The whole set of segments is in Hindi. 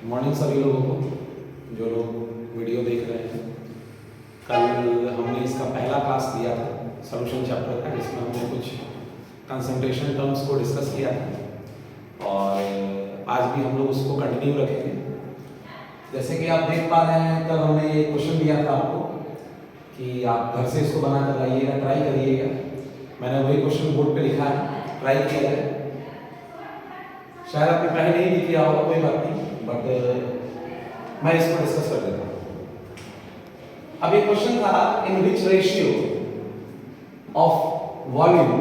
मॉर्निंग सभी लोगों को जो लोग वीडियो देख रहे हैं। कल हमने इसका पहला क्लास लिया था सॉल्यूशन चैप्टर का, जिसमें हमने कुछ कंसंट्रेशन टर्म्स को डिस्कस किया था और आज भी हम लोग उसको कंटिन्यू रखेंगे। जैसे कि आप देख पा रहे हैं, कल हमने ये क्वेश्चन दिया था आपको कि आप घर से इसको बना कर लाइएगा, ट्राई करिएगा। मैंने वही क्वेश्चन बोर्ड पे लिखा है, ट्राई किया जाए। शायद आपने पहले नहीं लिख किया होगा, कोई बात नहीं, बट मैं इसको डिस्कस कर देता हूँ। अब ये क्वेश्चन था, in which ratio of volume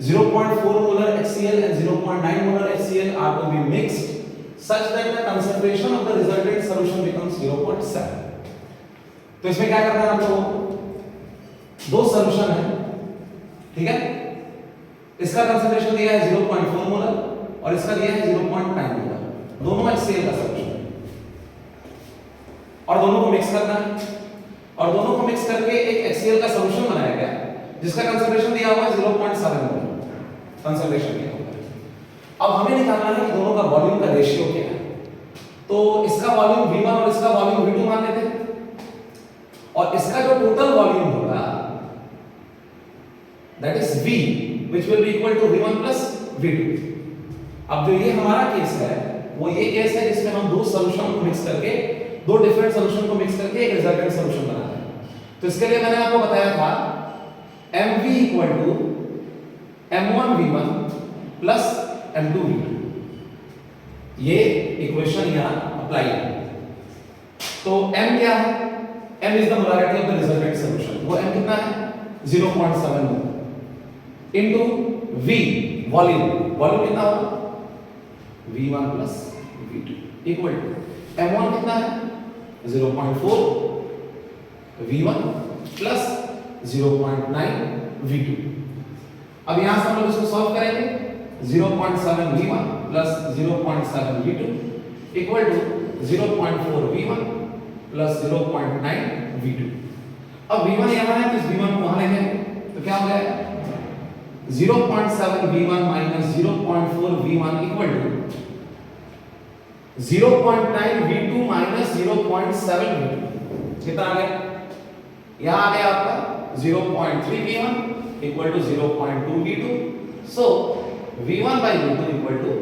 0.4 molar HCl and 0.9 molar HCl are to be mixed such that the concentration of the resultant solution becomes 0.7। तो इसमें क्या करना है आपको, दो सॉल्यूशन है, ठीक है। इसका कंसंट्रेशन दिया है 0.4 मोलर और इसका दिया है 0.9 मोलर, दोनों HCl का सॉल्यूशन है और दोनों को मिक्स करना है और दोनों को मिक्स करके एक HCl का सॉल्यूशन बनाया गया जिसका कंसंट्रेशन दिया हुआ है 0.7 मोलर कंसंट्रेशन दिया हुआ है। अब हमें निकालना है कि दोनों का वॉल्यूम का रेशियो क्या है। तो इसका वॉल्यूम V1 और इसका वॉल्यूम V2 मान लेते हैं और इसका जो टोटल वॉल्यूम होगा that is V which will be equal to V1 plus V2। अब जो ये हमारा केस है वो ये केस है जिसमें हम दो सॉल्यूशन को मिक्स करके, दो डिफरेंट सॉल्यूशन को मिक्स करके एक रिजल्टेंट सॉल्यूशन बनाते हैं। तो इसके लिए मैंने आपको बताया था mv equal to m1 v1 plus m2 v2। ये इक्वेशन यहां अप्लाई है। तो m क्या है, m is the molarity of the resultant solution. वो m कितना है 0.7 इनटू v वॉल्यूम, वॉल्यूम कितना होगा v1 plus v2 equal to m1 कितना है 0.4 v1 plus 0.9 v2। अब यहां से हम लोग इसको सॉल्व करेंगे। 0.7 v1 plus 0.7 v2 equal to 0.4 v1 plus 0.9 v2। अब v1 यहां है तो इस v1 को वहां लेंगे तो क्या हो जाएगा 0.7 v1 minus 0.4 v1 equal to 0.9 v2 minus 0.7 v2। कितना आ गया, यहां आ गया आपका 0.3 v1 equal to 0.2 v2। so v1 by v2 equal to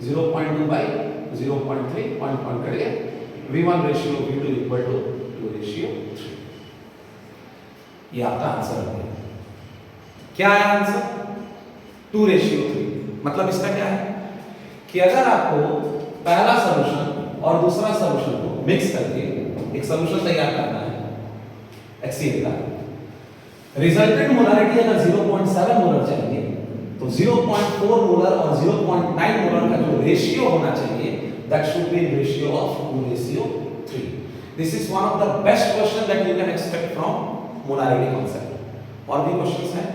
0.2 by 0.3, point point cut गया। v1 ratio v2 equal to 2 ratio 3। ये आपका आंसर हो गया। क्या है आंसर 2 रेशियो 3। मतलब इसका क्या है कि अगर आपको पहला सॉल्यूशन और दूसरा सॉल्यूशन को मिक्स करके एक सॉल्यूशन तैयार करना है HCl का, रिजल्टेंट मोलारिटी अगर 0.7 मोलर चाहिए तो 0.4 मोलर और 0.9 मोलर का जो रेशियो होना चाहिए that should be ratio of 2:3। This is one of the best question that you can expect from molarity concept. और भी क्वेश्चंस हैं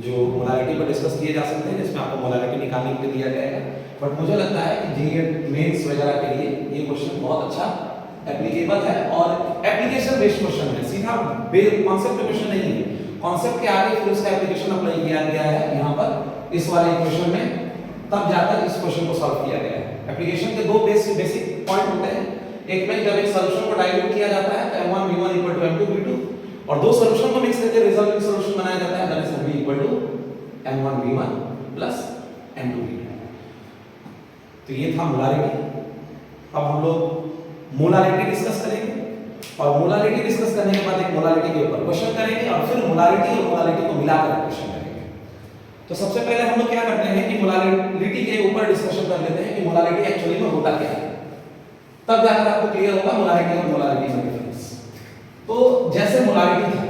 जो मोलारिटी पर डिस्कस किए जा सकते हैं जिसमें आपको मोलारिटी निकालने के लिए दिया जाएगा, बट मुझे लगता है कि जीए मेंस वगैरह के लिए ये क्वेश्चन बहुत अच्छा एप्लीकेबल है और एप्लीकेशन बेस्ड क्वेश्चन है, सीधा कॉन्सेप्ट क्वेश्चन नहीं है। कॉन्सेप्ट के आगे फिर उसका एप्लीकेशन अप्लाई किया गया है यहां पर इस वाले इक्वेशन में, तब जाकर इस क्वेश्चन को सॉल्व किया गया है। एप्लीकेशन के दो बेसिक पॉइंट होते हैं। एक में जब एक सॉल्यूशन को डाइल्यूट किया जाता है तो m1 v1 = m2 v2 और दो सॉल्यूशन को मिक्स करके रिजल्टेंट सॉल्यूशन बनाया जाता है that is v = m1 v1 plus m2 v2। तो ये था मोलारिटी। अब हम लोग मोलारिटी डिस्कस करेंगे और मोलारिटी डिस्कस करने के बाद एक मोलारिटी के ऊपर क्वेश्चन करेंगे और फिर मोलारिटी और मोलारिटी को मिलाकर क्वेश्चन करेंगे। तो सबसे पहले हम लोग क्या करते हैं कि मोलारिटी के ऊपर डिस्कशन कर लेते हैं कि मोलारिटी एक्चुअली में होता क्या है, तब जाकर आपको क्लियर होगा मोलारिटी और मोलारिटी का डिफरेंस। तो जैसे मोलारिटी था,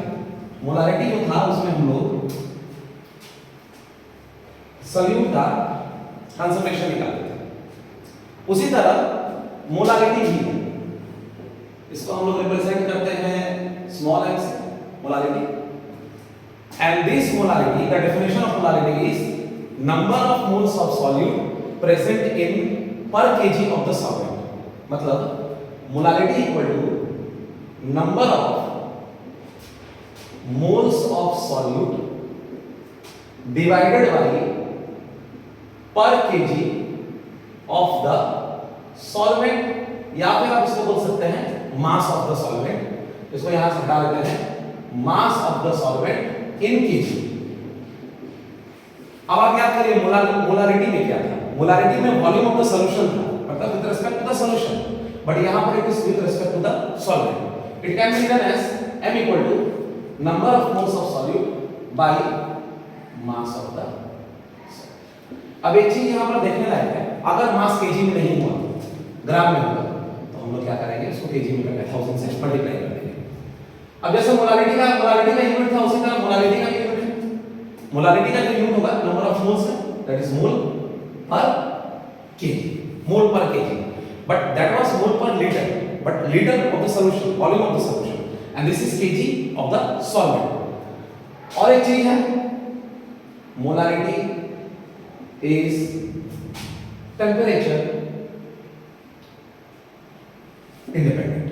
मोलारिटी जो था उसमें हम लोग सॉल्यूट का कंसंट्रेशन निकालते थे, उसी तरह मोलारिटी भी है। इसको हम लोग रिप्रेजेंट करते हैं स्मॉल m से, molarity. And this molarity, the definition of molarity is number of moles of solute present in per K G of the solvent. मतलब molarity equal to number of moles of solute divided by per K G of the solvent, या फिर आप इसको बोल सकते हैं मास ऑफ द सॉल्वेंट। इसको यहां से हटा देते हैं, मास of the solvent in KG. अब आप याद करिए मोलारिटी में क्या था, मोलारिटी में वॉल्यूम ऑफ द सॉल्यूशन था, मतलब with respect to the solution, but यहां पर it is with respect to the solvent. It can be written as m equal to number of moles of solute by mass of the. अब एक चीज यहां पर देखने लायक है, अगर मास केजी में नहीं हुआ, ग्राम में हुआ, तो हम लोग क्या करेंगे, इसको केजी में करके 1000 से मल्टीप्लाई कर देंगे। अब जैसे मोलारिटी का यूनिट था, उसी तरह मोलारिटी का यूनिट है। मोलारिटी का जो यूनिट होगा नंबर ऑफ मोल्स है, दैट इज मोल पर केजी, मोल पर KG, but that was mole per litre, but litre of the solution, volume of the solution, and this is KG of the solvent. और एक चीज है, molarity is temperature independent.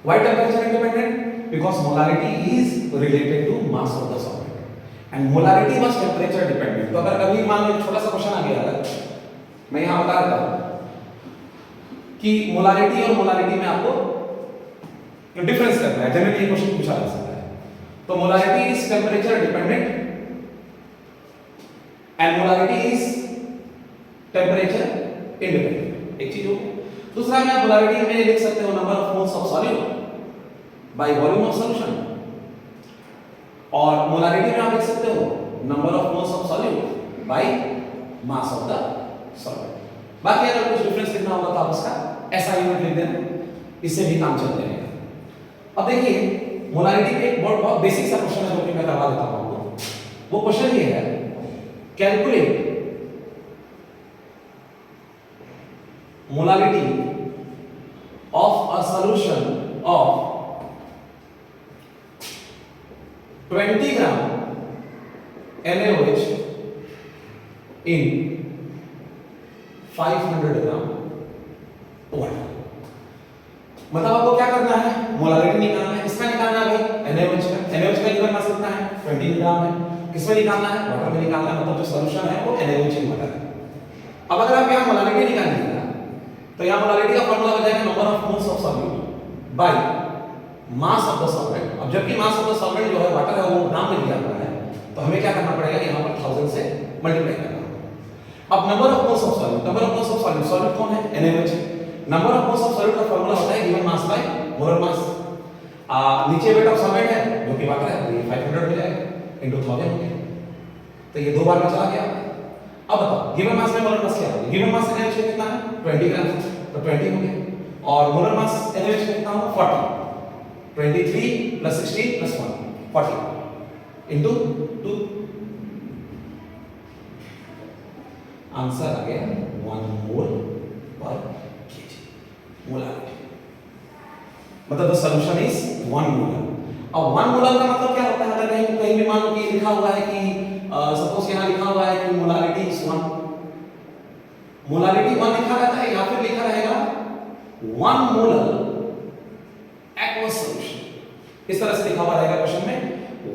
Why temperature independent? Because molarity is related to mass of the solvent, and molarity was temperature dependent. तो अगर कभी मान लो एक छोटा सा क्वेश्चन आ गया, अगर मैं यहां बता देता हूं कि मोलारिटी और मोलारिटी में आपको डिफरेंस करना है, जनरली ये क्वेश्चन पूछा जा सकता है। तो molarity is temperature dependent and molarity is temperature independent, एक चीज हो गई। दूसरा में आप molarity में लिख सकते हो number of moles of solute by volume of solution, और molarity में आप लिख सकते हो number of moles of solute by mass of the solvent. बाकी अगर कुछ डिफरेंस लिखना होगा तो आप उसका ऐसा यूनिट लिख देना, इससे भी काम चल जाएगा। अब देखिए मोलारिटी पे एक बहुत बेसिक सा क्वेश्चन है जो कि मैं करवा देता हूं आपको। वो क्वेश्चन ये है, calculate molarity of a solution of 20 gram NaOH in 500 gram water। मतलब आपको क्या करना है, मोलारिटी निकालना है। किसका निकालना है भाई, NaOH का। NaOH का गिवन मास कितना है, 20 ग्राम है। किसमें निकालना है, वाटर में निकालना है, मतलब जो सॉल्यूशन है वो NaOH इन वाटर है। अब अगर आप यहां मोलारिटी निकालिएगा तो यहां मोलारिटी का फार्मूला हो जाएगा number of moles of solute by mass of the solvent. अब जबकि मास ऑफ द सॉल्वेंट जो है वाटर है वो ग्राम में दिया हुआ है, तो हमें क्या करना पड़ेगा, यहां पर 1000 से मल्टीप्लाई करना होगा। अब number of moles of solute, number of moles of solute, solute कौन है, NaOH है। Number of moles of solute का फार्मूला होता है गिवन मास बाय मोलर मास। नीचे वेट ऑफ सॉल्वेंट है जो कि वाटर है, तो ये 500 हो जाएगा इनटू 1000 हो गया, तो ये दो बार में चला गया। अब बताओ गिवन मास में मोलर मास क्या होगा, गिवन मास NaOH कितना है 20 ग्राम, तो 20 हो गया, और मोलर मास NaOH कितना होगा 40, 23 प्लस 16 प्लस 1 40 इनटू 2, आंसर आ गया 1 मोल पर केजी मोलारिटी, मतलब द सॉल्यूशन इज 1 मोलर। अब 1 मोलर का मतलब क्या होता है, अगर कहीं कहीं भी मान लो कि लिखा हुआ है कि सपोज यहां लिखा हुआ है कि मोलारिटी इज 1, मोलारिटी 1 लिखा रहता है, या फिर लिखा रहेगा 1 मोलर एक्वस सॉल्यूशन। इस तरह से लिखा हुआ रहेगा क्वेश्चन में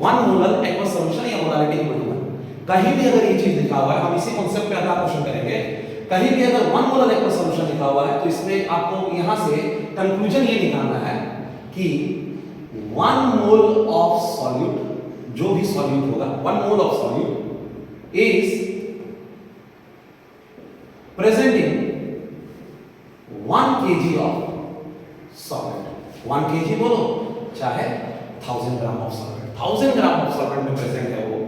1 मोलर एक्वस सॉल्यूशन या मोलारिटी इक्वल टू 1। कहीं भी अगर ये चीज लिखा हुआ है, हम इसी कांसेप्ट पे अगला क्वेश्चन करेंगे, कहीं भी अगर 1 मोलर एक्वस सॉल्यूशन लिखा हुआ है तो इसमें आपको यहां से कंक्लूजन ये निकालना है कि 1 मोल ऑफ सॉल्यूट, जो भी सॉल्यूट होगा 1 mole of solute is presenting 1 kg of solvent. 1 kg बोलो चाहे 1000 gram of solvent, 1000 gram of solvent में प्रेजेंट है वो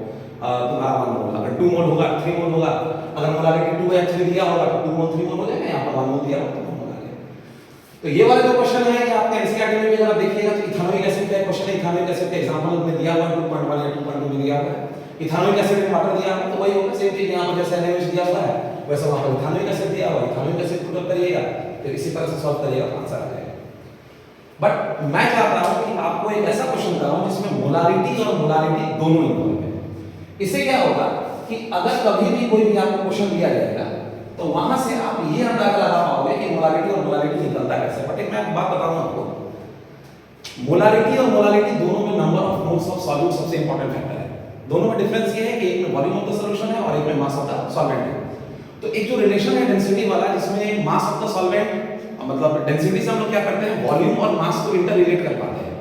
तुम्हारा 1 मोल। अगर 2 मोल होगा 3 मोल होगा, अगर मोलारिटी 2 या 3 दिया होगा तो 2 मोल 3 मोल हो जाएगा, यहां पर 1 मोल दिया होगा तो 1 मोल आ गया। तो ये वाला जो क्वेश्चन है कि आपका एनसीईआरटी में भी अगर देखिएगा तो इथेनॉइक एसिड का क्वेश्चन है, इथेनॉइक एसिड का एग्जांपल में दिया हुआ है 2.1 या 2.2 में दिया हुआ है, इथेनॉइक एसिड में वाटर दिया हुआ है, तो वही होगा सेम चीज यहां पर जैसे NaOH दिया हुआ है वैसे वहां पर इथेनॉइक एसिड दिया हुआ है, इथेनॉइक एसिड पुट अप करिएगा फिर इसी तरह से सॉल्व करिएगा तो आंसर आ जाएगा। बट मैं चाह रहा हूं कि आपको एक ऐसा क्वेश्चन कराऊं जिसमें मोलारिटी और मोलारिटी दोनों इन्वॉल्व है। इससे क्या होगा कि अगर कभी भी कोई भी आपको क्वेश्चन दिया जाएगा तो वहां से आप ये अंदाजा लगा पाओगे कि मोलारिटी और मोलारिटी निकलता कैसे। बट एक मैं बात बताऊं आपको, मोलारिटी और मोलारिटी दोनों में number of moles of solute सबसे इंपॉर्टेंट फैक्टर है। दोनों में डिफरेंस ये है कि एक में वॉल्यूम ऑफ द सॉल्यूशन है और एक में मास ऑफ द सॉल्वेंट है। तो तो एक जो रिलेशन है डेंसिटी वाला जिसमें मास ऑफ द सॉल्वेंट मतलब डेंसिटी से हम लोग क्या करते हैं वॉल्यूम और मास को इंटर रिलेट कर पाते हैं।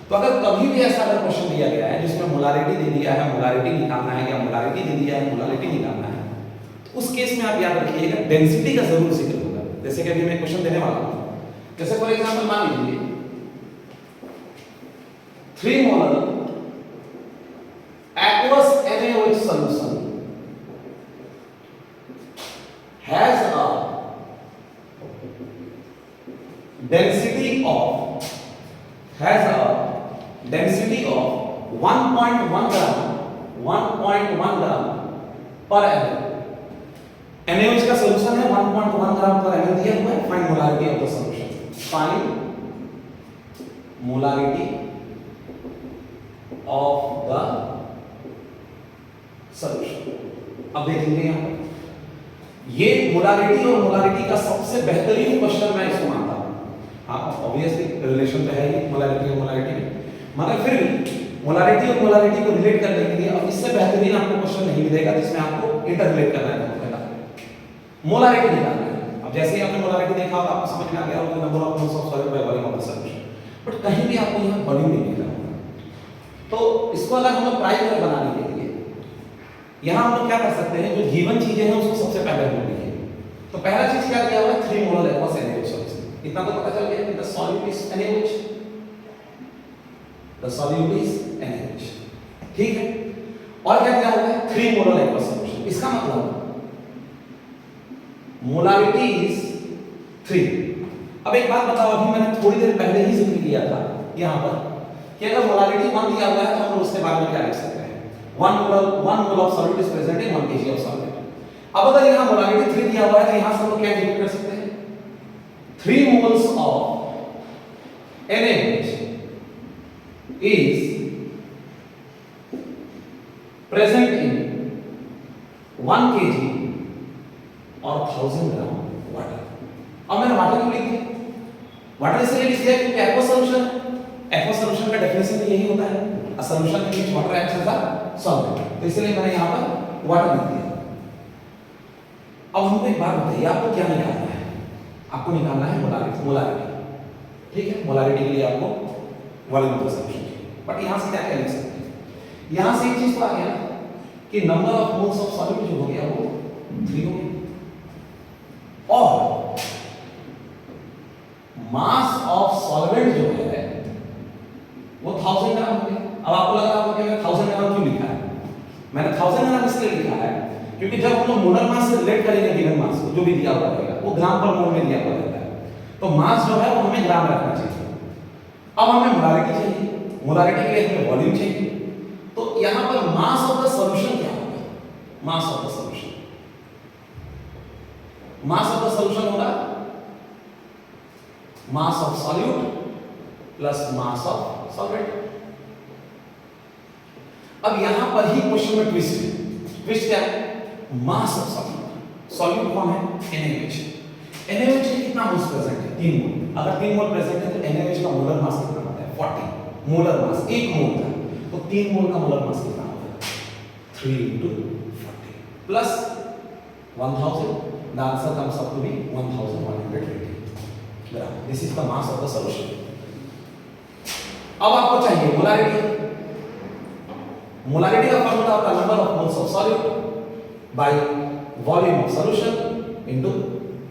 तो अगर कभी भी ऐसा अगर क्वेश्चन दिया गया है जिसमें मोलारिटी दे दिया है, मोलारिटी निकालना है या मोलारिटी दे दिया है, मोलारिटी निकालना है, तो उस केस में आप याद रखिएगा डेंसिटी का जरूर जिक्र होगा। जैसे कि अभी मैं क्वेश्चन देने वाला हूं, जैसे फॉर एग्जांपल मान लीजिए 3 molar aqueous NaOH solution has a density of 1.1 gram per ml। NaOH का सॉल्यूशन है 1.1 ग्राम पर ml दिया हुआ है। Find molarity of the solution. Find molarity of the solution. अब देखेंगे यहां पर ये मोलारिटी और मोलारिटी का सबसे बेहतरीन क्वेश्चन मैं इसको मानता हूं। हाँ ऑब्वियसली रिलेशन तो है ही मोलारिटी और मोलारिटी में, मगर फिर भी मोलारिटी और मोलारिटी को रिलेट करने के लिए अब इससे बेहतरीन आपको क्वेश्चन नहीं मिलेगा जिसमें आपको इंटर रिलेट करना है। मोलारिटी निकालना है। अब जैसे ही आपने मोलारिटी देखा होगा आपको समझ में आ गया होगा number of moles of solid bye volume of the solution, but कहीं भी आपको यहां वॉल्यूम नहीं मिल रहा होगा। तो इसको अगर हम लोग प्राइमरी बनाने के लिए यहां हम लोग क्या कर सकते हैं, जो गिवन चीजें हैं उसको सबसे पहले हम लिखेंगे। तो पहला चीज क्या दिया हुआ है 3 मोलर एक्वस NaOH सॉल्यूशन। इतना तो पता चल गया कि the solute is NaOH, the solute is NaOH, ठीक है। और क्या दिया हुआ है 3 मोलर एक्वस सॉल्यूशन। इसका मतलब मोलारिटी इज 3। अब एक बात बताओ, अभी मैंने थोड़ी देर पहले ही जिक्र किया था यहां पर कि अगर मोलारिटी 1 दिया हुआ है तो हम उसके बारे में क्या लिख सकते हैं, 1 mole of solute is present in 1 kg of solvent. अब अगर यहां मोलारिटी 3 दिया हुआ है तो यहां से हम लोग क्या इंडिकेट कर सकते हैं, 3 moles of NaOH is present in 1 kg और 1000 ग्राम वाटर। अब मैंने वाटर क्यों लिख दिया, वाटर इसलिए लिख दिया क्योंकि एक्वस सॉल्यूशन है। एक्वस सॉल्यूशन का डेफिनेशन तो यही होता है, a solution in which water acts as a solvent, तो इसलिए मैंने यहां पर वाटर लिख दिया। अब हमको एक बात बताइए, आपको क्या निकालना है, आपको निकालना है मोलारिटी, ठीक है। मोलारिटी के लिए आपको volume of the solution, but यहां से क्या क्या लिख सकते हैं, यहां से एक चीज तो आ गया कि number of moles of solute जो हो गया वो 3 हो गया और मास ऑफ सॉल्वेंट जो है वो 1000 ग्राम हो गया। अब आपको लग रहा होगा कि मैंने 1000 ग्राम क्यों लिखा है, मैंने 1000 ग्राम इसलिए लिखा है क्योंकि जब हम लोग मोलर मास से रिलेट करेंगे गिवन मास को, जो भी दिया हुआ रहेगा वो ग्राम पर मोल में दिया हुआ रहता है, तो मास जो है वो हमें ग्राम रखना चाहिए। अब हमें मोलारिटी चाहिए, मोलारिटी के लिए हमें वॉल्यूम चाहिए, तो यहां पर मास ऑफ द सॉल्यूशन क्या होगा, mass of the solution, mass of the solution होगा mass of solute plus mass of solvent. अब यहां पर ही क्वेश्चन में ट्विस्ट है। ट्विस्ट क्या है, मास ऑफ सॉल्यूट, सॉल्यूट कौन है NaOH। NaOH के कितना मोल्स प्रेजेंट है, 3 मोल। अगर 3 मोल प्रेजेंट है तो NaOH का मोलर मास कितना होता है 40 मोलर मास, 1 मोल का, तो 3 मोल का मोलर मास कितना होता है 3 × 40 plus 1000, the answer comes up to be 1120 gram. This is the mass of the solution. अब आपको चाहिए मोलारिटी। मोलारिटी का फार्मूला होता है number of moles of solute by volume of solution into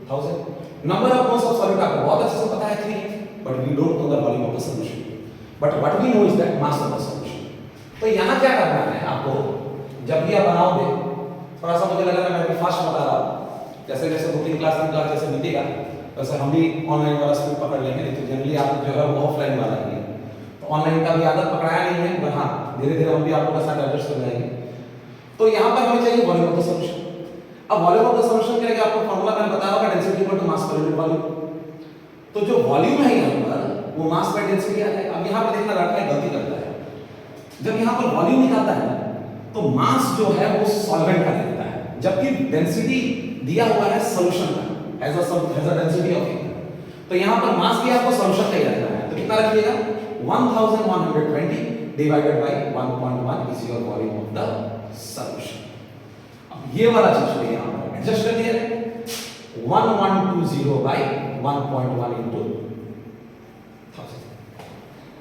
1000। Number of moles of solute आपको बहुत अच्छे से पता है 3, but we don't know the volume of the solution, but what we know is that mass of the solution. तो यहां क्या करना है आपको, जब भी आप बनाओगे, थोड़ा सा मुझे लग रहा है मैं भी फास्ट बता रहा हूं, जैसे जैसे 2-3 क्लास 3 क्लास जैसे बीतेगा वैसे हम भी ऑनलाइन वाला स्पीड पकड़ लेंगे, नहीं तो जनरली आप जो है वो ऑफलाइन वाला है, तो ऑनलाइन का भी आदत पकड़ाया नहीं है, पर हाँ धीरे धीरे हम भी आपको के साथ एडजस्ट कर जाएंगे। तो यहां पर हमें चाहिए वॉल्यूम ऑफ द सॉल्यूशन। अब वॉल्यूम ऑफ द सॉल्यूशन के लिए आपको फार्मूला मैंने बताया होगा density equal to mass per unit volume. तो जो वॉल्यूम है यहां पर वो मास बाय डेंसिटी आ जाएगा। अब यहां पर देखना लड़का गलती करता है, जब यहां पर वॉल्यूम निकालता है तो मास जो है वो सॉल्वेंट का देता है, जबकि डेंसिटी दिया हुआ है सॉल्यूशन का as a density of it. तो यहां पर मास भी आपको सॉल्यूशन का ही रखना है, तो कितना रखिएगा 1120 divided by 1.1 is your volume of the solution. अब ये वाला चीज जो यहां पर जस्ट कर दिया 1120 बाई 1.1 इंटू 1000।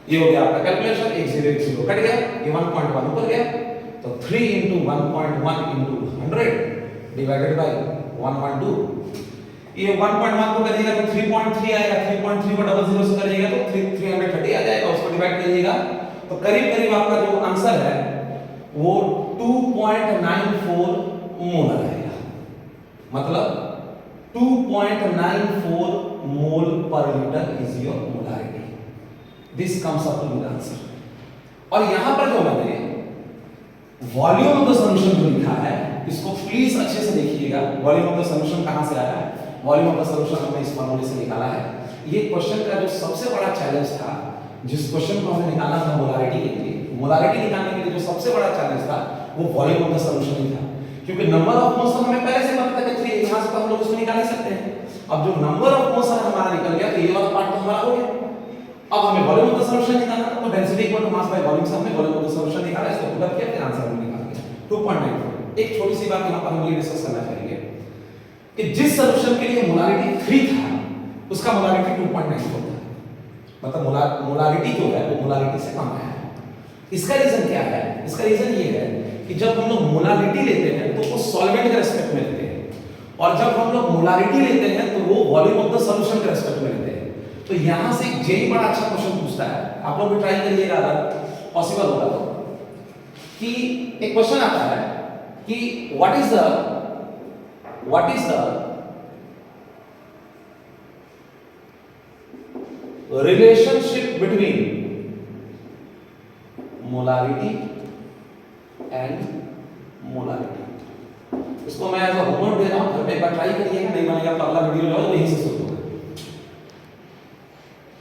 ये हो गया आपका कैलकुलेशन, 1010 कट गया, ये 1.1 ऊपर गया, तो 3 इंटू 1.1 इंटू 100 डिवाइडेड बाई 112। ये 1.1 को करिएगा तो 3.3 आएगा, 3.3 को डबल जीरो से करिएगा तो 330 आ जाएगा, उसको डिवाइड करिएगा तो करीब करीब आपका जो आंसर है वो 2.94 मोल आएगा, मतलब 2.94 mole per litre is your molarity. This comes up to the answer. और यहां पर जो मैंने वॉल्यूम ऑफ द सॉल्यूशन जो लिखा है, इसको प्लीज अच्छे से देखिएगा। वॉल्यूम ऑफ द सॉल्यूशन कहां से आया है? वॉल्यूम ऑफ द सॉल्यूशन हमने इस फॉर्मूले से निकाला है। ये क्वेश्चन का जो सबसे बड़ा चैलेंज था, जिस क्वेश्चन को हमने निकाला था मोलारिटी के लिए, मोलारिटी निकालने के लिए जो सबसे बड़ा चैलेंज था वो वॉल्यूम ऑफ द सॉल्यूशन ही था, क्योंकि नंबर ऑफ मोल्स हमें पहले से पता था कि 3 यहां से तो हम लोग उसको निकाल ही सकते हैं। अब जो नंबर ऑफ मोल्स हमारा निकल गया तो ये वाला पार्ट तो हमारा हो गया। अब हमें वॉल्यूम ऑफ द सॉल्यूशन निकालना है, तो density equal to mass by volume से हमने वॉल्यूम ऑफ द सॉल्यूशन निकाला, इसको पुट अप किया, फिर आंसर हमने निकाल दिया 2.94। एक छोटी सी बात यहां पर हम ये डिस्कस करना चाहेंगे कि जिस सॉल्यूशन के लिए मोलारिटी 3 था उसका मोलारिटी 2.94 था, मतलब मोलारिटी जो है वो मोलारिटी से कम है। इसका रीजन क्या है? इसका रीजन ये है कि जब हम लोग मोलारिटी लेते हैं तो वो सॉल्वेंट के रिस्पेक्ट में लेते हैं, और जब हम लोग मोलारिटी लेते हैं तो वो वॉल्यूम ऑफ द सॉल्यूशन के रिस्पेक्ट में लेते हैं। तो यहां से जेई बड़ा अच्छा क्वेश्चन पूछता है, आप लोग भी ट्राई करिएगा अगर पॉसिबल होगा तो, कि एक क्वेश्चन आता है कि what is the relationship between molarity and molarity. इसको मैं एज अ होमवर्क दे रहा हूं, घर पे एक बार ट्राई करिएगा, नहीं बनेगा तो अगला वीडियो जो है यहीं से शुरू होगा।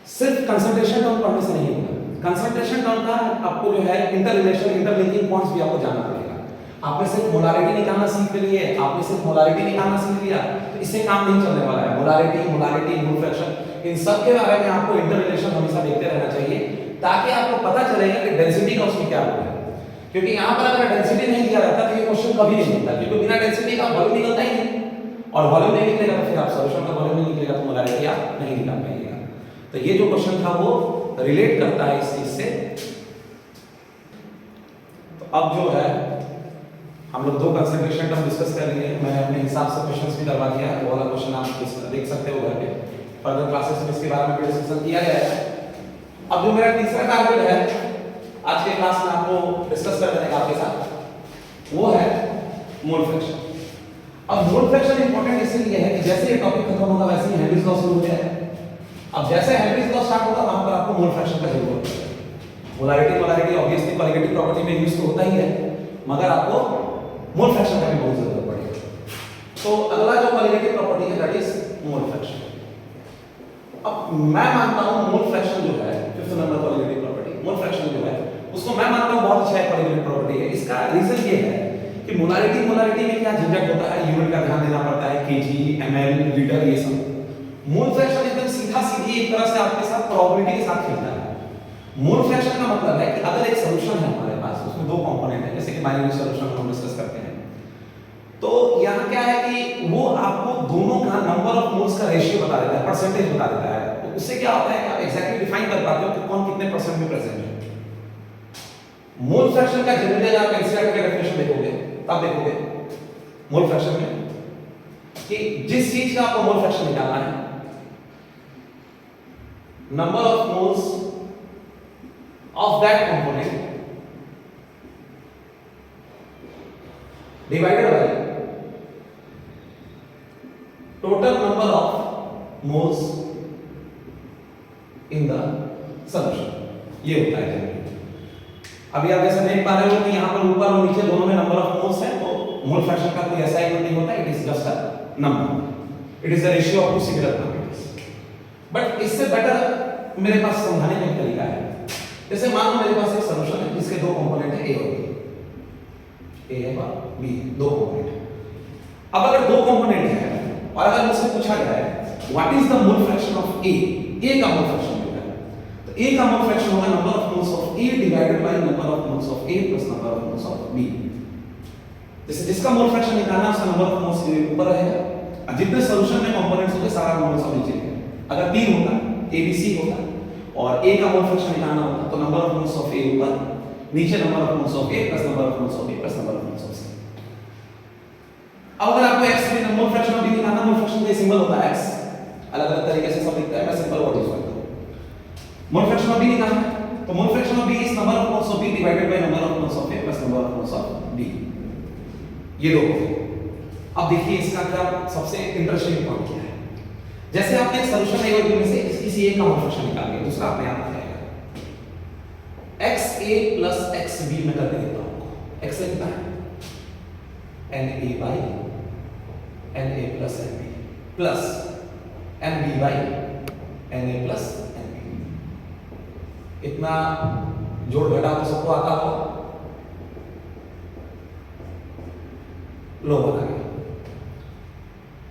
सिर्फ कंसंट्रेशन टर्म पढ़ने से नहीं होगा, कंसंट्रेशन टर्म का आपको जो है इंटर रिलेशन, इंटरलिंकिंग पॉइंट्स भी आपको जानना पड़ेगा। आपने सिर्फ मोलारिटी निकालना सीख लिए, आपने सिर्फ मोलारिटी निकालना सीख लिया तो इससे काम नहीं चलने वाला है। मोलारिटी मोल फ्रैक्शन, इन सब के बारे में आपको इंटर रिलेशन हमेशा देखते रहना चाहिए, ताकि आपको पता चलेगा कि डेंसिटी का उसमें क्या रोल है। क्योंकि यहां पर अगर डेंसिटी नहीं दिया रहता तो ये क्वेश्चन कभी नहीं बनता, क्योंकि बिना डेंसिटी का वॉल्यूम निकलता ही नहीं, और वॉल्यूम नहीं निकलेगा तो फिर आप सॉल्यूशन का वॉल्यूम नहीं निकलेगा तो मोलारिटी आप नहीं निकाल पाइएगा। तो ये जो क्वेश्चन था वो रिलेट करता है इस चीज से। तो अब जो है हम लोग 2 कंसंट्रेशन टर्म डिस्कस कर लिए, मैंने अपने हिसाब से क्वेश्चंस भी करवा दिया है, वो वाला क्वेश्चन आप देख सकते हो घर पे, फर्दर क्लासेस में इसके बारे में भी डिस्कशन किया गया है। अब जो मेरा तीसरा टारगेट है आज के क्लास में आपको डिस्कस कर देने का आपके साथ, वो है मोल फ्रैक्शन। अब मोल फ्रैक्शन इंपॉर्टेंट इसलिए है कि जैसे ये टॉपिक खत्म होगा वैसे ही हेनरीज लॉ शुरू हो जाएगा। अब जैसे हेनरीज लॉ स्टार्ट होगा वहां पर आपको मोल फ्रैक्शन का जरूरत पड़ेगा। मोलारिटी ऑब्वियसली क्वालिटेटिव प्रॉपर्टी में यूज तो होता ही है, मगर आपको मोल फ्रैक्शन का भी बहुत जरूरत पड़ेगा। तो अगला जो क्वालिटेटिव प्रॉपर्टी है दैट इज मोल फ्रैक्शन। अब मैं मानता हूं मोल फ्रैक्शन जो है 5th number qualitative property, mole fraction जो है उसको मैं मानता हूं बहुत अच्छा क्वालिटेटिव प्रॉपर्टी है। इसका रीजन ये है कि मोलारिटी में क्या झंझट होता है, यूनिट का ध्यान देना पड़ता है, केजी, एमएल, लीटर, ये सब। मोल फ्रैक्शन एकदम सीधा सीधी एक तरह से आपके साथ प्रोबेबिलिटी के साथ खेलता है। मोल फ्रैक्शन का मतलब है कि अगर एक सॉल्यूशन है हमारे पास, उसमें 2 कंपोनेंट है, जैसे कि बाइनरी सॉल्यूशन हम डिस्कस करते हैं, तो यहाँ क्या है कि वो आपको दोनों का नंबर ऑफ मोल्स का रेशियो बता देता है, परसेंटेज बता देता है। तो उससे क्या होता है कि आप एग्जैक्टली डिफाइन कर पाते हो कि कौन कितने परसेंट में प्रेजेंट है। मोल फ्रैक्शन का जनरली अगर आप एनसीईआरटी का डेफिनेशन देखोगे तब देखोगे मोल फ्रैक्शन में कि जिस चीज का आपको मोल फ्रैक्शन निकालना है, number of moles of that component divided by total number of moles in the solution, ये होता है जनरली। अभी आप जैसे देख पा रहे हो कि यहां पर ऊपर और नीचे दोनों में नंबर ऑफ मोल्स है, तो मोल फ्रैक्शन का कोई ऐसा यूनिट नहीं होता, it is just a number, it is the ratio of 2 similar quantities. But इससे बेटर मेरे पास समझाने का एक तरीका है। जैसे मान लो मेरे पास एक सॉल्यूशन है जिसके 2 कंपोनेंट है, ए और बी, ए और बी, 2 कंपोनेंट। अब अगर 2 कंपोनेंट है और अगर मुझसे पूछा जाए what is the mole fraction of A, A का मोल फ्रैक्शन होगा, तो ए का मोल फ्रैक्शन होगा number of moles of A divided by number of moles of A plus number of moles of B. जैसे जिसका मोल फ्रैक्शन निकालना है उसका नंबर ऑफ मोल्स ऊपर रहेगा, और जितने सॉल्यूशन में कंपोनेंट्स होंगे सारा मोल्स सब नीचे रहेगा। अगर 3 होता, ABC होता और A का मोल फ्रैक्शन निकालना होता तो number of moles of A ऊपर, नीचे number of moles of A plus number of moles of B plus number of moles of C। अब अगर आपको x में मोल फ्रैक्शन ऑफ B निकालना, मोल फ्रैक्शन का सिंबल होता है x, अलग-अलग तरीके से सब लिखता है, मैं सिंपल वर्ड यूज करता हूं। मोल फ्रैक्शन ऑफ B निकालना है तो मोल fraction of B is number of moles of B divided by number of moles of A plus number of moles of B। ये दो हो गए। अब देखिए इसका क्या सबसे इंटरेस्टिंग पॉइंट क्या है। जैसे आपने एक सॉल्यूशन A और B में से किसी एक का मोल फ्रैक्शन निकाल लिया, दूसरा अपने आप आ जाएगा। XA प्लस XB में करके देता हूं। XA कितना है? NA by NA plus NB plus NB by NA plus NB। इतना जोड़ घटा तो सबको आता हो, लोग बना गया।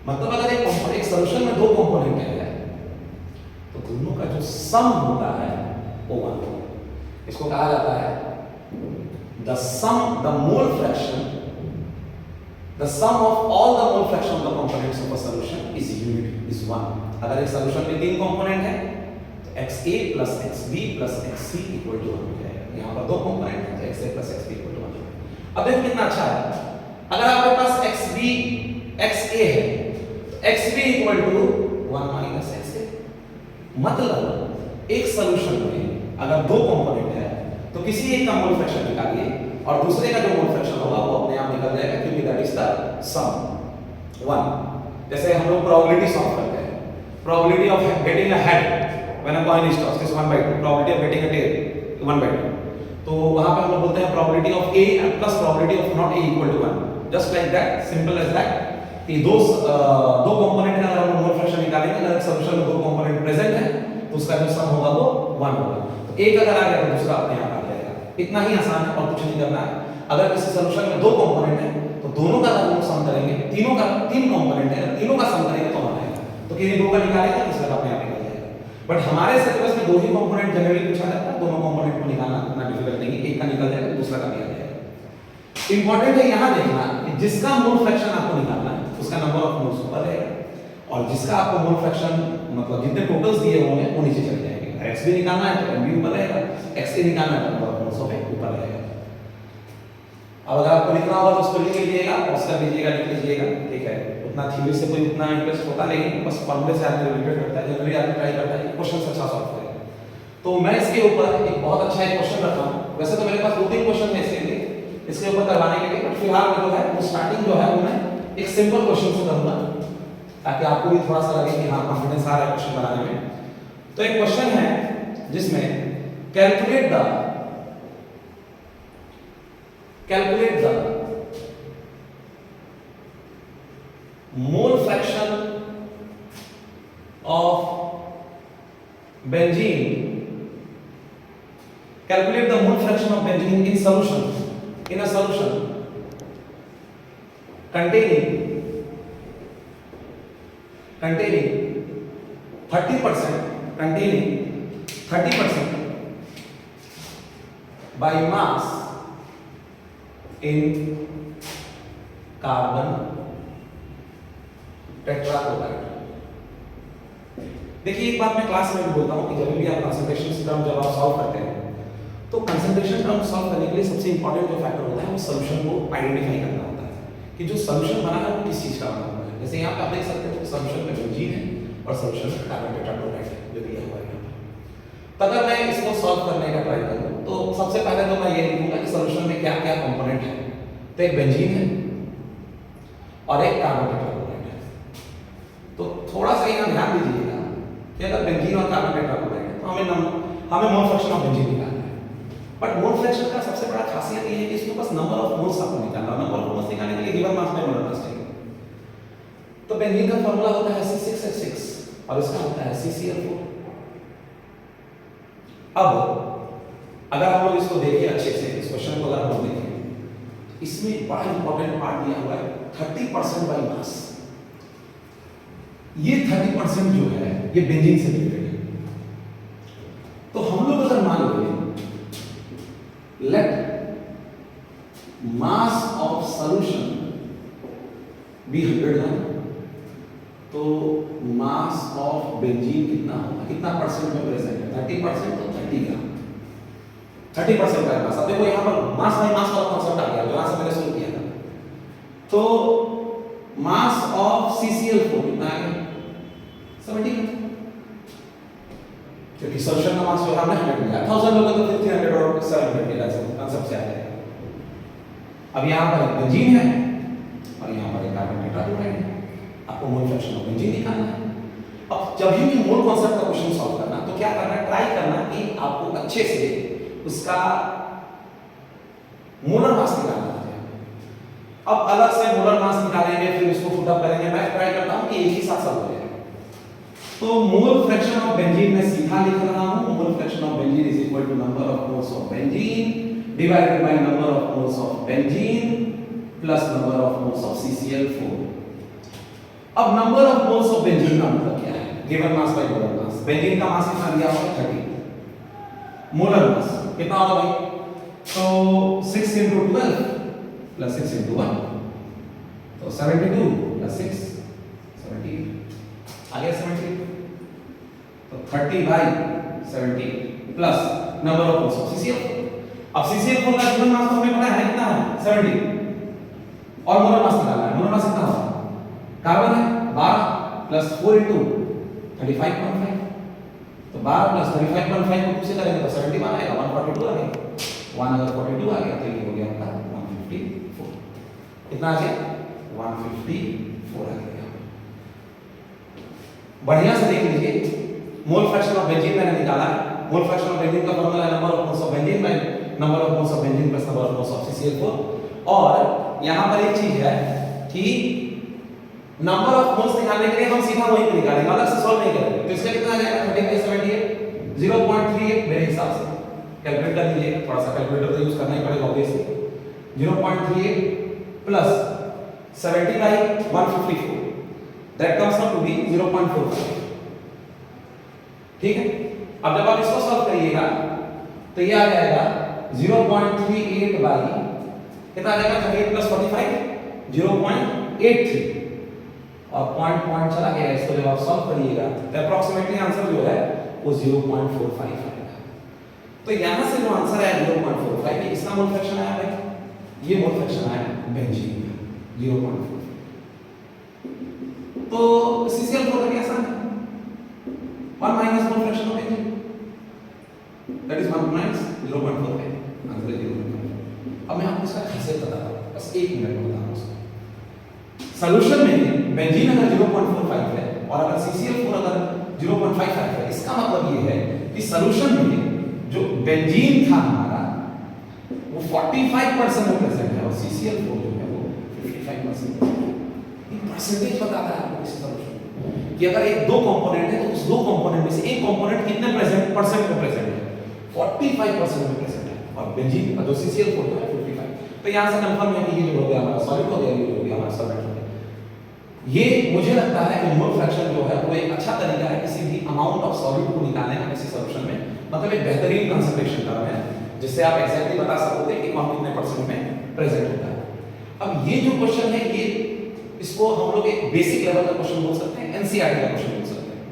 मतलब अगर एक सॉल्यूशन में दो कंपोनेंट है तो दोनों का जो सम होता है वो 1 होगा। इसको कहा जाता है the sum the mole fraction, the sum of all the mole fraction of the components of a solution is unit is 1। अगर एक सॉल्यूशन में 3 कंपोनेंट है तो XA plus XB plus XC equal to 1 हो जाएगा। यहां पर 2 कंपोनेंट है तो XA plus XB equal to 1। अब देखो कितना अच्छा है, अगर आपके पास XA है तो XB equal to 1 minus XA। मतलब एक सॉल्यूशन में अगर 2 कंपोनेंट है तो किसी एक का मोल फ्रैक्शन निकालिए और दूसरे का जो मोल फ्रैक्शन होगा वो अपने आप निकल जाएगा, क्योंकि दैट इज द सम 1। जैसे हम लोग प्रोबेबिलिटी सॉल्व करते हैं, probability of getting a head when a coin is tossed is 1/2, probability of getting a tail 1/2। तो वहां पे हम लोग बोलते हैं probability of A plus probability of not A equal to 1। Just like that, simple as that कि दो कंपोनेंट है, अगर हम मोल फ्रैक्शन निकालेंगे, अगर सॉल्यूशन में 2 कंपोनेंट प्रेजेंट है तो उसका जो सम होगा वो 1 होगा। तो एक अगर आ गया तो दूसरा अपने आप आ जाएगा। इतना ही आसान है और कुछ नहीं करना है। अगर किसी सॉल्यूशन में 2 कंपोनेंट है तो दोनों का अगर हम सम करेंगे, तीन कंपोनेंट है, तीनों का सम करेंगे तो 1 आएगा। तो किसी 2 का निकालेगा तीसरा अपने आप निकल जाएगा। बट हमारे सिलेबस में 2 ही कंपोनेंट जनरली पूछा जाता है, दोनों कंपोनेंट को निकालना उतना डिफिकल्ट नहीं है, एक का निकल जाएगा दूसरा का भी आ जाएगा। इंपॉर्टेंट है यहां देखना कि जिसका मोल फ्रैक्शन आपको निकालना है उसका नंबर ऑफ मोल्स ऊपर रहेगा और जिसका आपको मोल फ्रैक्शन मतलब जितने टोटल्स दिए होंगे वो नीचे चले जाएंगे। अगर XB निकालना है तो MB ऊपर रहेगा, XA निकालना है तो number of moles of A ऊपर रहेगा। अब अगर आपको लिखना होगा तो उसको लिख लीजिएगा, पॉज कर लीजिएगा, लिख लीजिएगा, ठीक है। उतना थ्योरी से कोई उतना इंटरेस्ट होता नहीं, बस फॉर्मूले से आदमी रिलेटेड करता है, जनरली आदमी ट्राई करता है क्वेश्चन अच्छा सॉल्व करे। तो मैं इसके ऊपर एक बहुत अच्छा एक क्वेश्चन रखा हूं। वैसे तो मेरे पास 2-3 क्वेश्चन है इसके ऊपर करवाने के लिए, बट फिलहाल जो है वो स्टार्टिंग जो है वो मैं एक सिंपल क्वेश्चन से करूंगा ताकि आपको भी थोड़ा सा लगे कि हाँ कॉन्फिडेंस आ रहा है क्वेश्चन बनाने में। तो एक क्वेश्चन है जिसमें calculate the mole fraction of benzene, calculate the mole fraction of benzene in solution, in a solution containing 30% by mass in carbon tetrachloride। देखिए एक बात मैं क्लास में भी बोलता हूं कि जब भी आप कंसंट्रेशन टर्म जब आप सॉल्व करते हैं तो कंसंट्रेशन टर्म सॉल्व करने के लिए सबसे इंपॉर्टेंट जो फैक्टर होता है वो सॉल्यूशन को आइडेंटिफाई करना होता है कि जो सॉल्यूशन बना है वो किस चीज का बना हुआ है। जैसे यहाँ पे आप देख सकते हो सॉल्यूशन में बेंजीन है और सॉल्यूशन में कार्बन टेट्राक्लोराइड है जो दिया हुआ है यहाँ पे। तो अगर मैं इसको सॉल्व करने का ट्राई करूँ तो सबसे पहले तो मैं ये लिखूंगा कि सॉल्यूशन में क्या क्या कंपोनेंट है। तो एक बेंजीन है और एक कार्बन टेट्राक्लोराइड है। तो थोड़ा सा यहाँ ध्यान दीजिएगा कि अगर बेंजीन और कार्बन टेट्राक्लोराइड है तो हमें मोल फ्रैक्शन ऑफ बेंजीन निकालना है। बट मोल फ्रैक्शन का सबसे बड़ा खासियत ये है कि इसमें बस नंबर ऑफ मोल्स आपको निकालना है। नंबर ऑफ मोल्स निकालने के लिए गिवन मास में मोलर मास चाहिए। तो बेंजीन का फार्मूला होता है C6H6 और इसका होता है CCl4। अब अगर हम लोग इसको देखें अच्छे से, इस क्वेश्चन को अगर हम देखें, इसमें बड़ा इंपॉर्टेंट पार्ट दिया हुआ है 30% बाय मास। ये 30% जो है ये बेंजीन से रिलेटेड है। तो हम लोग अगर मान लो let mass of solution be 100 gram, तो मास ऑफ बेंजीन कितना होगा, कितना परसेंट में प्रेजेंट है, 30%, तो 30 ग्राम, 30% का मास। अब देखो यहाँ पर मास बाय मास वाला कॉन्सेप्ट आ गया जो यहाँ से मैंने शुरू किया था। तो मास ऑफ CCl4 कितना है, 70 ग्राम, क्योंकि सॉल्यूशन का मास जो है हमने 100 लिया, 1000 लोगे तो फिर 300 और 700 मिला, कांसेप्ट से आ जाएगा। अब यहाँ पर एक बेंजीन है और यहाँ पर एक कार्बन टेट्राक्लोराइड है, आपको मोल फ्रैक्शन ऑफ बेंजीन निकालना है। अब जब भी मोल कॉन्सेप्ट का क्वेश्चन सॉल्व करना, तो क्या करना है, ट्राई करना कि आपको अच्छे से उसका मोलर मास निकालना है। अब अलग से मोलर मास निकालेंगे, फिर उसको फुट अप करेंगे, मैं ट्राई करता हूं कि एक ही साथ सॉल्व हो जाए। तो मोल फ्रैक्शन ऑफ बेंजीन में सीधा लिख रहा हूं, mole fraction of benzene is equal to number of moles of benzene divided by number of moles of benzene plus number of moles of CCl4। अब number of moles of benzene का मतलब क्या है, given mass by molar mass. Benzene का मास कितना दिया हुआ है, 30, मोलर मास कितना होगा भाई, तो 6 into 12 plus 6 into 1, तो 72 plus 6 78 आ गया, 78, तो 30/70 plus number of moles of CCl4। अब CCl4 का गिवन मास हमें पता है कितना है, 70, और मोलर मास निकालना है। मोलर मास कितना होगा, कार्बन है 12 प्लस 4 into 35.5, तो 12 प्लस 35.5 को 2 से करेंगे तो 71 आएगा, 142 आ गया, 1 अगर 42 आ गया तो ये हो गया आपका 154। कितना आ गया, 154 आ गया। बढ़िया से देख लीजिए, मोल फ्रैक्शन ऑफ बेंजीन मैंने निकाला। मोल फ्रैक्शन ऑफ बेंजीन का फार्मूला है number of moles of benzene bye number of moles of benzene plus number of moles of CCl4। और यहां पर एक चीज है कि नंबर ऑफ मोल्स निकालने के लिए हम सीधा वहीं पे निकालेंगे, अलग से सॉल्व नहीं करेंगे। तो इसका कितना आ जाएगा, 30/78, 0.38 मेरे हिसाब से। कैलकुलेट कर लीजिए, थोड़ा सा कैलकुलेटर तो यूज करना ही पड़ेगा obviously. 0.38 plus 70/154, that comes out to be 0.45। ठीक है, अब जब आप इसको सॉल्व करिएगा तो ये आ जाएगा 0.38 बाई कितना आ जाएगा, 38 प्लस 45 0.83, और पॉइंट चला गया। इसको जब आप सॉल्व करिएगा तो अप्रॉक्सीमेटली आंसर जो है वो 0.45 आएगा। तो यहां से जो आंसर आया 0.45, ये किसका मोल फ्रैक्शन आया भाई, ये मोल फ्रैक्शन आया बेंजीन का 0.45। तो CCl4 का आसान है, 1 minus mole fraction of benzene, that is 1 minus 0.45, answer 0.45। अब मैं आपको इसका खासियत बताता हूं, बस 1 मिनट में बताऊंगा उसको। सॉल्यूशन में बेंजीन अगर 0.45 है और अगर CCl4 अगर 0.55 है, इसका मतलब ये है कि सॉल्यूशन में जो बेंजीन था हमारा वो 45% में प्रेजेंट है और CCl4 जो है वो 55%। ये परसेंटेज बताता है आपको इस सॉल्यूशन कि अगर एक दो कंपोनेंट है तो उस दो कंपोनेंट में से एक कंपोनेंट कितने परसेंट में प्रेजेंट है, 45% में प्रेजेंट है, और बेंजीन का जो CCl4 है 55। तो यहां से कंफर्म है कि ये जो हो गया हमारा सॉलिड हो गया, ये हो गया हमारा सॉल्वेंट हो गया। ये मुझे लगता है कि मोल फ्रैक्शन जो है वो एक अच्छा तरीका है किसी भी अमाउंट ऑफ सॉलिड को निकालने का किसी सॉल्यूशन में, मतलब एक बेहतरीन कंसंट्रेशन टर्म है जिससे आप एग्जैक्टली बता सकोगे कि कौन कितने परसेंट में प्रेजेंट होता है। अब ये जो क्वेश्चन है, ये इसको हम लोग एक बेसिक लेवल का क्वेश्चन बोल सकते हैं, एनसीईआरटी का क्वेश्चन बोल सकते हैं।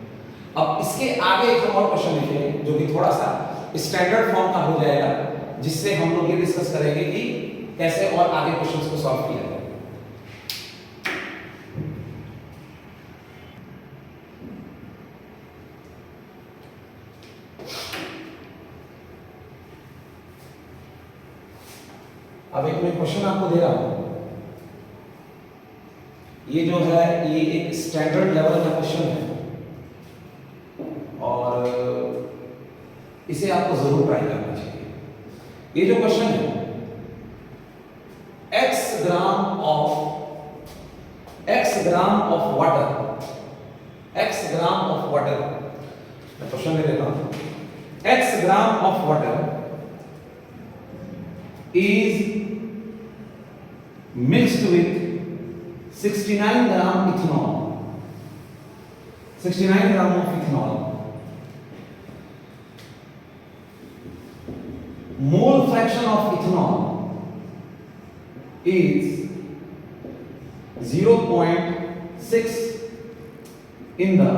अब इसके आगे एक और क्वेश्चन लिखेंगे जो कि थोड़ा सा स्टैंडर्ड फॉर्म का हो जाएगा, जिससे हम लोग ये डिस्कस करेंगे कि कैसे और आगे क्वेश्चंस को सॉल्व किया जाए। अब एक मैं क्वेश्चन आपको दे रहा हूं, ये जो है ये एक स्टैंडर्ड लेवल का क्वेश्चन है और इसे आपको जरूर ट्राई करना चाहिए। ये जो क्वेश्चन है, x ग्राम ऑफ वाटर, मैं क्वेश्चन ले लेता हूं, x gram of water is mixed with 69 gram ethanol, 69 gram of ethanol. Mole fraction of ethanol is 0.0 0.6 in the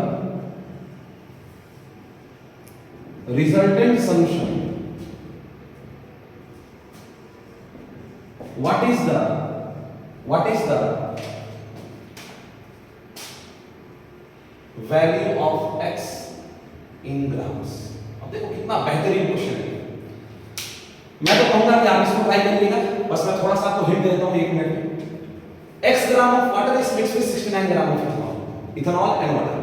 resultant solution, what is the value of x in grams? अब देखो कितना बेहतरीन क्वेश्चन है। मैं तो कहूंगा कि आप इसको ट्राई करिएगा, बस मैं थोड़ा सा आपको हिंट दे देता हूं 1 मिनट में। x gram of water is mixed with 69 gram of ethanol and water.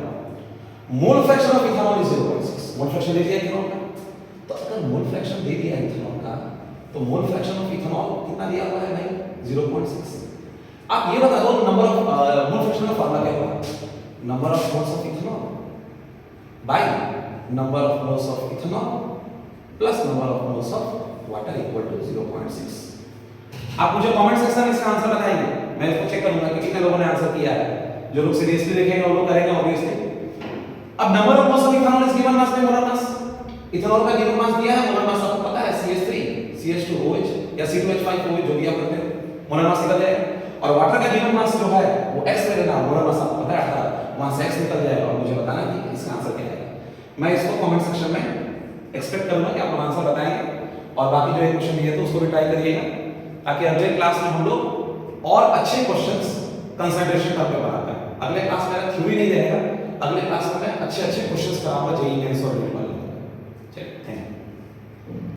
Mole fraction of ethanol is 0.6। Mole fraction दे दिया इथेनॉल का, तो अगर मोल फ्रैक्शन दे दिया इथेनॉल का, तो मोल फ्रैक्शन ऑफ इथेनॉल कितना दिया हुआ है भाई? 0.6। आप ये बता दो नंबर ऑफ मोल फ्रैक्शन का फार्मूला क्या होगा? Number of moles of ethanol by number of moles of ethanol plus number of moles of water equal to 0.6। आप मुझे कमेंट सेक्शन में इसका आंसर बताएंगे, मैं इसको चेक करूंगा कि कितने लोगों ने आंसर किया है। जो लोग सीरियसली देखेंगे वो लोग करेंगे ऑब्वियसली। अब number of moles of ethanol is given mass में मोलर मास। इथेनॉल का गिवन मास दिया है, मोलर मास आपको पता है CH3 CH2OH या C2H5OH जो भी आप करते हैं, मोलर मास निकल जाएगा। और वाटर का गिवन मास जो है वो x में लेना, मोलर मास आपको पता है 18, वहां से x निकल जाएगा और मुझे बताना कि इसका आंसर क्या है। मैं इसको कमेंट सेक्शन में एक्सपेक्ट करूंगा कि आप लोग आंसर बताएंगे, और बाकी जो एक क्वेश्चन दिए थे उसको भी ट्राई करिएगा, ताकि अगले क्लास में हम लोग और अच्छे क्वेश्चंस कंसंट्रेशन करके बनाते हैं। अगले क्लास में थ्योरी नहीं रहेगा, अगले क्लास में अच्छे क्वेश्चंस कराऊंगा जेईई मेंस और नीट वाले। चलिए, थैंक यू।